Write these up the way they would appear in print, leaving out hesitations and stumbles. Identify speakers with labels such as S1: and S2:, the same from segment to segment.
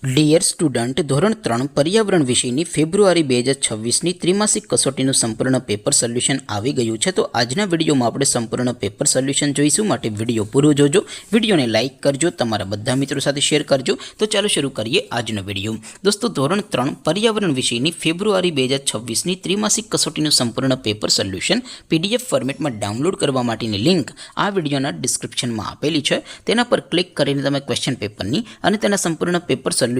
S1: Dear student, ધોરણ 3 પર્યાવરણ વિષયની ફેબ્રુઆરી 2026ની ત્રિમાસિક કસોટીનું સંપૂર્ણ પેપર સોલ્યુશન આવી ગયું છે. તો આજના વિડીયોમાં આપણે સંપૂર્ણ પેપર સોલ્યુશન જોઈશું, માટે વિડીયો પૂરો જોજો. વિડીયોને લાઇક કરજો, તમારા બધા મિત્રો સાથે શેર કરજો. તો ચાલો શરૂ કરીએ આજનો વિડીયો. દોસ્તો, ધોરણ 3 પર્યાવરણ વિષયની ફેબ્રુઆરી 2026ની ત્રિમાસિક કસોટીનું સંપૂર્ણ પેપર સોલ્યુશન PDF ફોર્મેટમાં ડાઉનલોડ કરવા માટેની લિંક આ વિડીયોના ડિસ્ક્રિપ્શનમાં આપેલી છે. તેના પર ક્લિક કરીને તમે ક્વેશ્ચન પેપરની અને તેના સંપૂર્ણ પેપર સોલ્યુશનની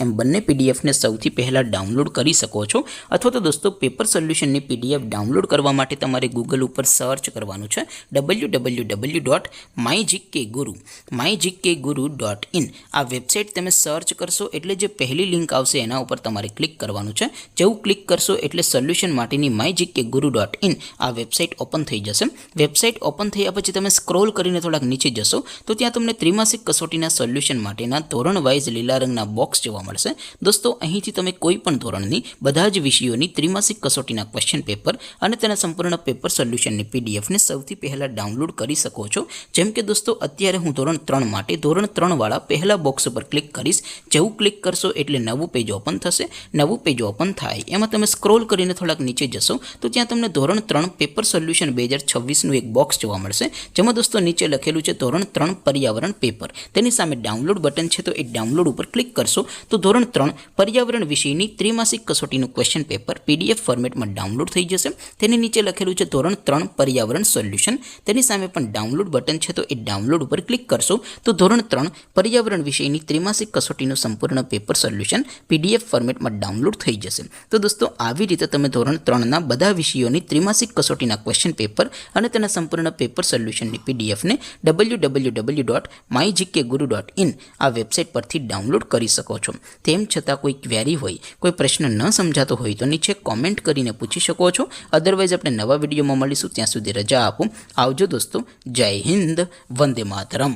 S1: એમ બંને પીડીએફને સૌથી પહેલાં ડાઉનલોડ કરી શકો છો. અથવા તો દોસ્તો, પેપર સોલ્યુશનની PDF ડાઉનલોડ કરવા માટે તમારે ગૂગલ ઉપર સર્ચ કરવાનું છે www.mygkguru.in. આ વેબસાઇટ તમે સર્ચ કરશો એટલે જે પહેલી લિંક આવશે એના ઉપર તમારે ક્લિક કરવાનું છે. જેવું ક્લિક કરશો એટલે સોલ્યુશન માટેની mygkguru.in આ વેબસાઇટ ઓપન થઈ જશે. વેબસાઇટ ઓપન થયા પછી તમે સ્ક્રોલ કરીને થોડાક નીચે જશો તો ત્યાં તમને ત્રિમાસિક કસોટીના સોલ્યુશન માટેના ધોરણ વાઇઝ લીલા રંગના બોક્સ જોવા મળશે. દોસ્તો, અહીંથી તમે કોઈ પણ ધોરણની બધા જ વિષયોની ત્રિમાસિક કસોટીના ક્વેશ્ચન પેપર અને તેના સંપૂર્ણ પેપર સોલ્યુશનની પીડીએફને સૌથી પહેલાં ડાઉનલોડ કરી શકો છો. જેમ કે દોસ્તો, અત્યારે હું ધોરણ 3 માટે ધોરણ 3 વાળા પહેલા બોક્સ ઉપર ક્લિક કરીશ. જેવું ક્લિક કરશો એટલે નવું પેજ ઓપન થશે. નવું પેજ ઓપન થાય એમાં તમે સ્ક્રોલ કરીને થોડાક નીચે જશો તો ત્યાં તમને ધોરણ 3 પેપર સોલ્યુશન 2026નું એક બોક્સ જોવા મળશે. જેમાં દોસ્તો નીચે લખેલું છે ધોરણ 3 પર્યાવરણ પેપર. તેની સામે ડાઉનલોડ બટન છે, તો એ ડાઉનલોડ ઉપર ક્લિક કરશો તો ધોરણ 3 પર્યાવરણ વિષયની ત્રિમાસિક કસોટીનું ક્વેશ્ચન પેપર PDF ફોર્મેટમાં ડાઉનલોડ થઈ જશે. તેની નીચે લખેલું છે ધોરણ 3 પર્યાવરણ સોલ્યુશન. તેની સામે પણ ડાઉનલોડ બટન છે, તો એ ડાઉનલોડ ઉપર ક્લિક કરશો તો ધોરણ 3 પર્યાવરણ વિષયની ત્રિમાસિક કસોટીનું સંપૂર્ણ પેપર સોલ્યુશન PDF ફોર્મેટમાં ડાઉનલોડ થઈ જશે. તો દોસ્તો, આવી રીતે તમે ધોરણ 3ના બધા વિષયોની ત્રિમાસિક કસોટીના ક્વેશ્ચન પેપર અને તેના સંપૂર્ણ પેપર સોલ્યુશનની પીડીએફને www.mygkguru.in આ વેબસાઇટ પરથી ડાઉનલોડ કરી શકો છો. તેમ છતાં કોઈ ક્વેરી હોય, કોઈ પ્રશ્ન ન સમજાતો હોય તો નીચે કોમેન્ટ કરીને પૂછી શકો છો. અદરવાઇઝ આપણે નવા વિડીયોમાં મળીશું. ત્યાં સુધી રજા આપો. આવજો દોસ્તો. જય હિન્દ. વંદે માતરમ.